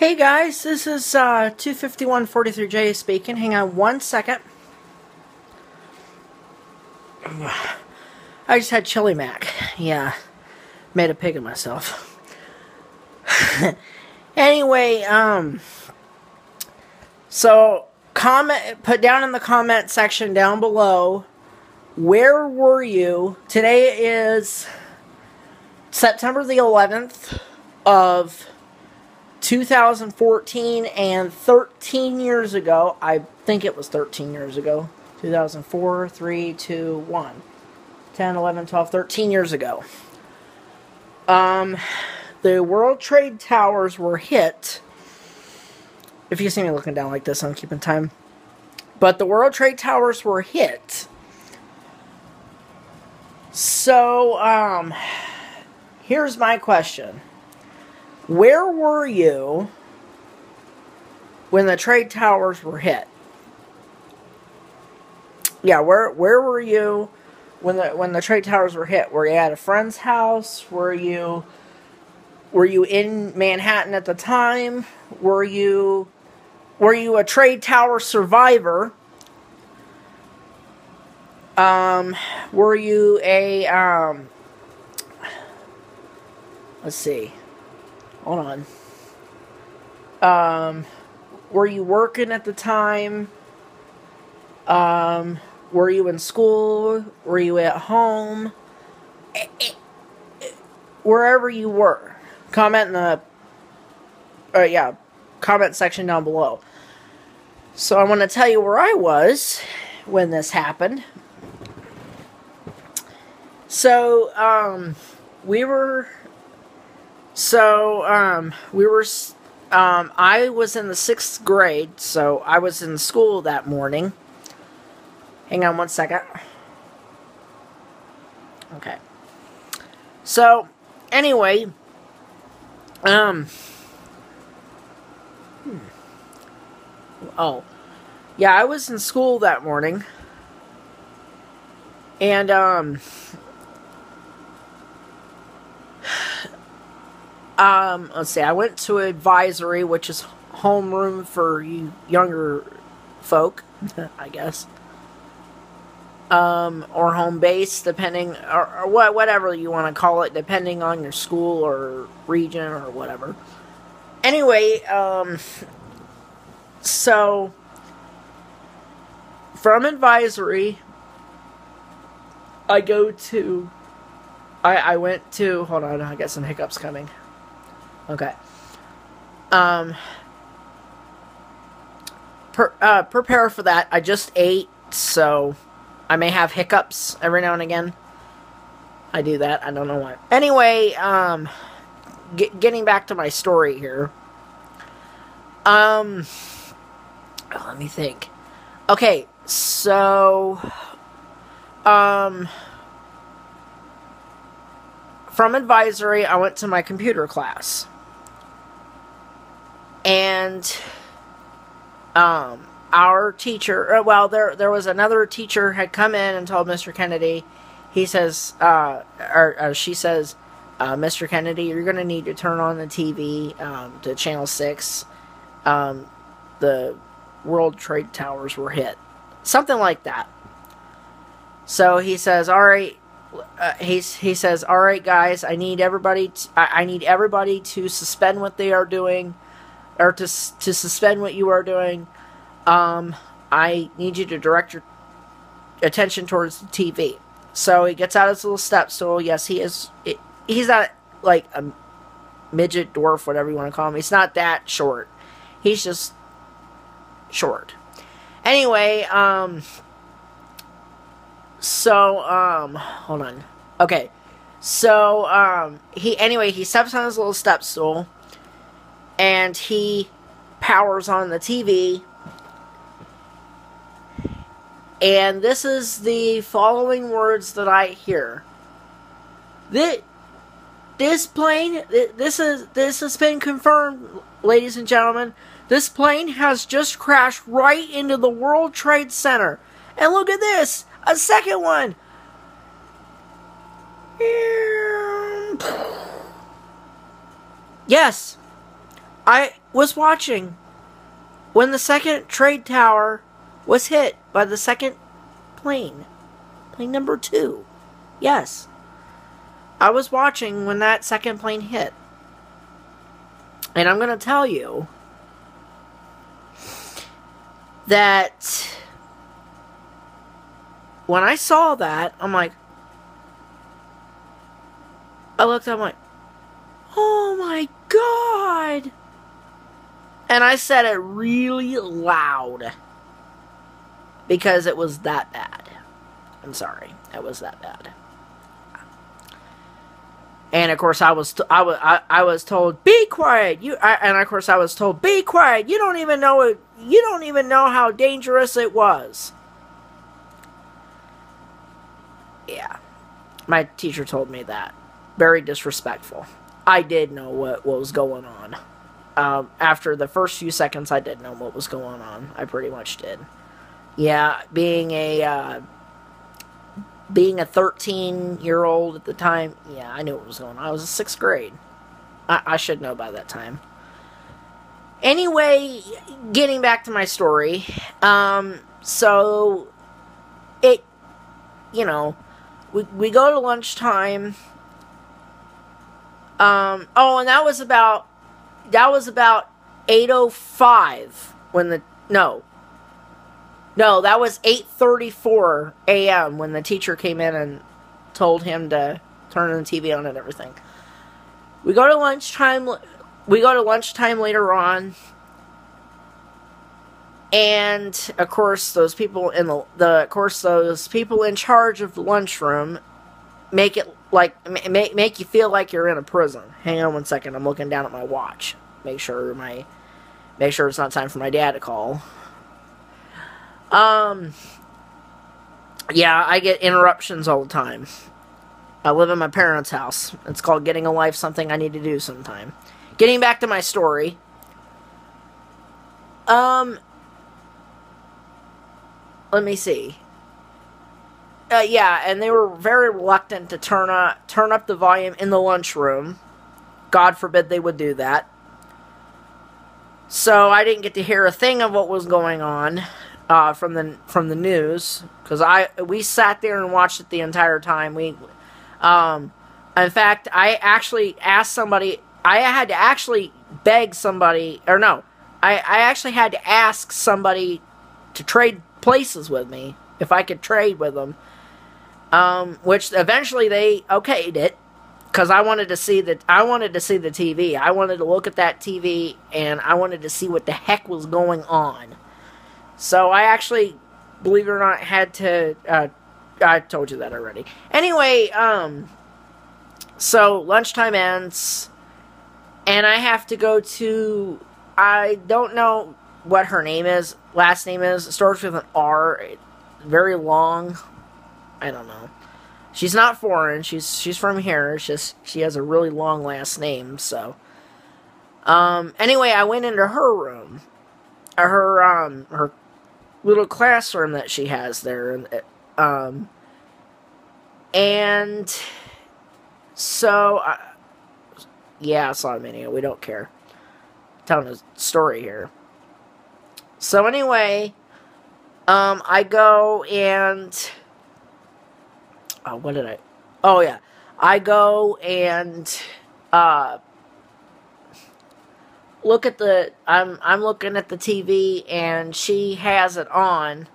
Hey guys, this is 25143J speaking. Hang on one second. I just had chili mac. Yeah, made a pig of myself. Anyway, so put down in the comment section down below, where were you? Today is September the 11th of 2014, and 13 years ago, I think it was 13 years ago, 2004, 3, 2, 1, 10, 11, 12, 13 years ago, the World Trade Towers were hit. If you see me looking down like this, I'm keeping time. But the World Trade Towers were hit. So, here's my question. Where were you when the trade towers were hit? Yeah, where were you when the trade towers were hit? Were you at a friend's house? Were you in Manhattan at the time? Were you a trade tower survivor? Were you a let's see. Hold on. Were you working at the time? Were you in school? Were you at home? Wherever you were. Comment in the comment section down below. So I want to tell you where I was when this happened. So, I was in the 6th grade, so I was in school that morning. Hang on one second. Okay. So, anyway, oh, yeah, I was in school that morning, and, let's see, I went to advisory, which is homeroom for you younger folk, I guess. Or home base, depending, or whatever you want to call it, depending on your school or region or whatever. Anyway, so, from advisory, I went to, hold on, I got some hiccups coming. Okay. Prepare for that. I just ate, so I may have hiccups every now and again. I do that. I don't know why. Anyway, getting back to my story here. Let me think. Okay, so, from advisory, I went to my computer class. And, our teacher, there was another teacher had come in and told Mr. Kennedy, he says, she says, Mr. Kennedy, you're going to need to turn on the TV, to channel 6. The World Trade Towers were hit. Something like that. So he says, alright, he says, alright guys, I need everybody to suspend what they are doing, or to suspend what you are doing. I need you to direct your attention towards the TV. So he gets out his little step stool. Yes, he's not like a midget, dwarf, whatever you want to call him. He's not that short. He's just short. Anyway, hold on. Okay. So, he steps on his little step stool, and he powers on the TV, and this is the following words that I hear. This plane, this has been confirmed, ladies and gentlemen. This plane has just crashed right into the World Trade Center. And look at this, a second one. Yes, I was watching when the second trade tower was hit by the second plane. Plane number 2. Yes. I was watching when that second plane hit. And I'm going to tell you that when I saw that, I'm like, I looked up, I'm like, oh my God. And I said it really loud because it was that bad. I'm sorry, it was that bad. And of course, I was told, be quiet. And of course, I was told, be quiet. You don't even know it. You don't even know how dangerous it was. Yeah, my teacher told me that. Very disrespectful. I did know what was going on. After the first few seconds, I did know what was going on. I pretty much did. Yeah, being a 13-year-old at the time, yeah, I knew what was going on. I was in 6th grade. I should know by that time. Anyway, getting back to my story. So, it, we go to lunchtime. And that was about 8:05 when that was 8:34 a.m. when the teacher came in and told him to turn the TV on and everything. We go to lunchtime later on, and of course those people in those people in charge of the lunchroom make it like make you feel like you're in a prison. Hang on one second, I'm looking down at my watch. Make sure it's not time for my dad to call. Yeah, I get interruptions all the time. I live in my parents' house. It's called getting a life, something I need to do sometime. Getting back to my story. Let me see. Yeah, and they were very reluctant to turn up the volume in the lunchroom. God forbid they would do that. So I didn't get to hear a thing of what was going on from the news, because we sat there and watched it the entire time. In fact, I actually asked somebody. I had to actually beg somebody, or no, I actually had to ask somebody to trade places with me if I could trade with them. Which eventually they okayed it, because I wanted to see the TV. I wanted to look at that TV, and I wanted to see what the heck was going on. So I actually, believe it or not, had to. I told you that already. Anyway, so lunchtime ends, and I have to go to. I don't know what her name is. Last name is. It starts with an R. Very long. I don't know. She's not foreign. She's from here. It's just she has a really long last name. So, anyway, I went into her room, her little classroom that she has there, and so yeah, I saw a video. We don't care. I'm telling a story here. So anyway, I go and. What did I... Oh, yeah. I go and look at the... I'm looking at the TV, and she has it on.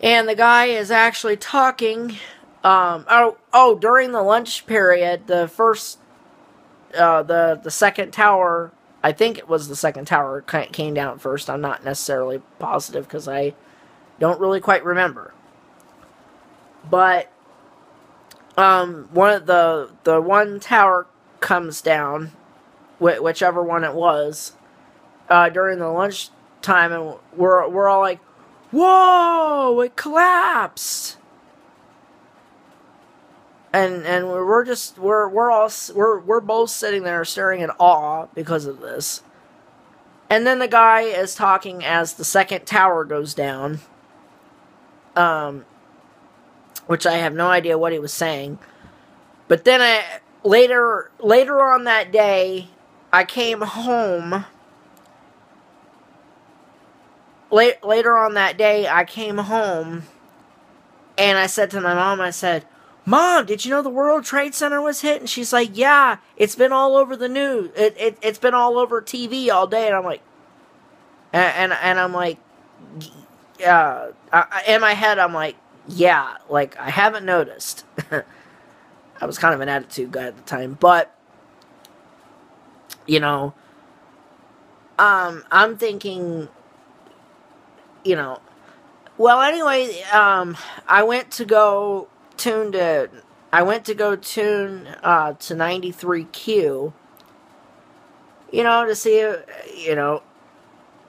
And the guy is actually talking. During the lunch period, the first... the second tower... I think it was the second tower came down first. I'm not necessarily positive, because I don't really quite remember. But one tower comes down, whichever one it was, during the lunch time, and we're all like, "Whoa! It collapsed!" And we're both sitting there staring in awe because of this. And then the guy is talking as the second tower goes down. Which I have no idea what he was saying. But then later on that day, I came home. Later on that day, I came home, and I said to my mom, I said, Mom, did you know the World Trade Center was hit? And she's like, yeah, it's been all over the news. It's been all over TV all day. And I'm like, and I'm like, yeah. In my head, I'm like, yeah, like, I haven't noticed. I was kind of an attitude guy at the time. But, you know, I'm thinking, you know, well, anyway, I went to go tune to 93Q, you know,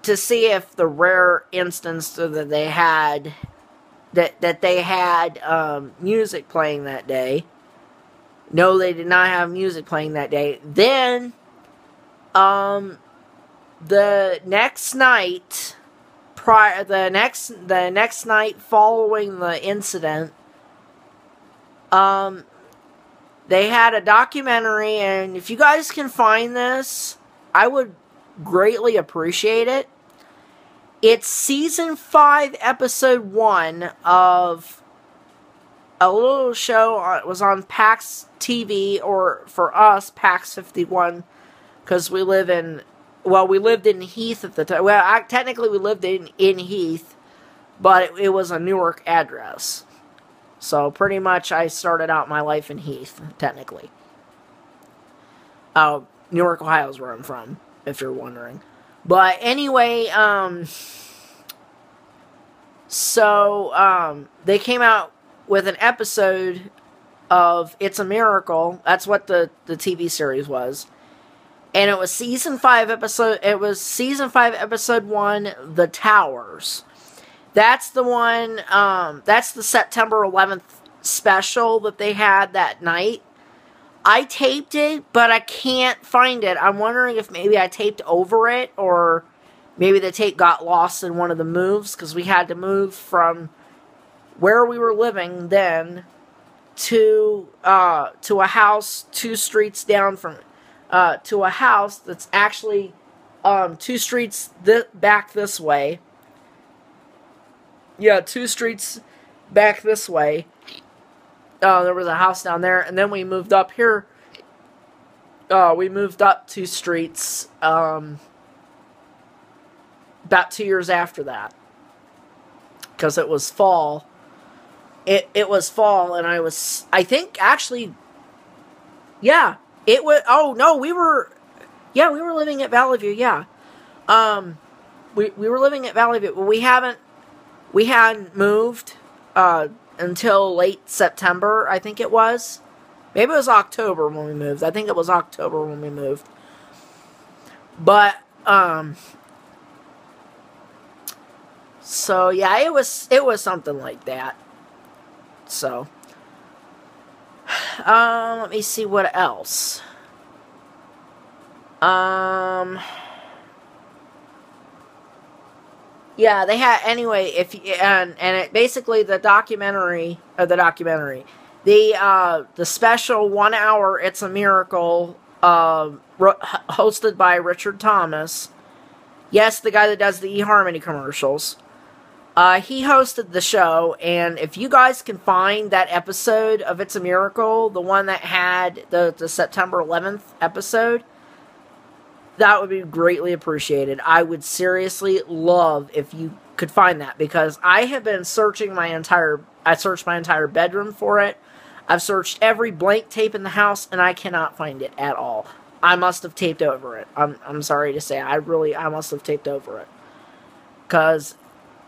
to see, if the rare instance that they had, that they had, music playing that day. No, they did not have music playing that day. Then, the next night, the next night following the incident, they had a documentary, and if you guys can find this, I would greatly appreciate it. It's season 5, episode 1 of a little show. It was on PAX TV, or for us, PAX 51, because we lived in Heath at the time. Well, technically we lived in Heath, but it was a Newark address. So pretty much I started out my life in Heath, technically. Newark, Ohio is where I'm from, if you're wondering. But anyway, they came out with an episode of It's a Miracle. That's what the TV series was. And it was season 5 episode 1, The Towers. That's the one, that's the September 11th special that they had that night. I taped it, but I can't find it. I'm wondering if maybe I taped over it, or maybe the tape got lost in one of the moves, because we had to move from where we were living then to a house 2 streets down from, to a house that's actually 2 streets back this way. Yeah, 2 streets back this way. There was a house down there, and then we moved up here. We moved up 2 streets about 2 years after that, because it was fall. It was fall, and I think actually, yeah, it was. Oh no, we were living at Valley View. Yeah, we were living at Valley View. We hadn't moved until late September, I think it was. Maybe it was October when we moved. I think it was October when we moved. But, so yeah, it was something like that. So, let me see what else. Yeah, they had, anyway, and it basically the special 1 hour It's a Miracle, hosted by Richard Thomas. Yes, the guy that does the eHarmony commercials. He hosted the show, and if you guys can find that episode of It's a Miracle, the one that had the September 11th episode, that would be greatly appreciated. I would seriously love if you could find that, because I have been searching I searched my entire bedroom for it. I've searched every blank tape in the house, and I cannot find it at all. I must have taped over it. I'm sorry to say, I must have taped over it. Because,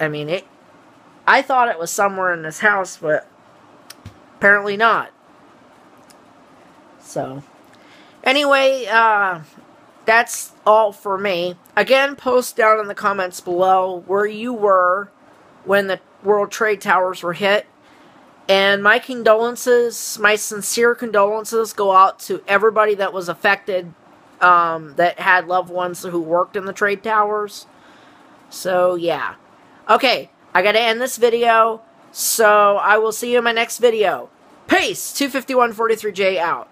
I mean, I thought it was somewhere in this house, but apparently not. So, anyway, that's all for me. Again, post down in the comments below where you were when the World Trade Towers were hit. And my sincere condolences go out to everybody that was affected, that had loved ones who worked in the Trade Towers. So, yeah. Okay, I gotta end this video, so I will see you in my next video. Peace! 25143J out.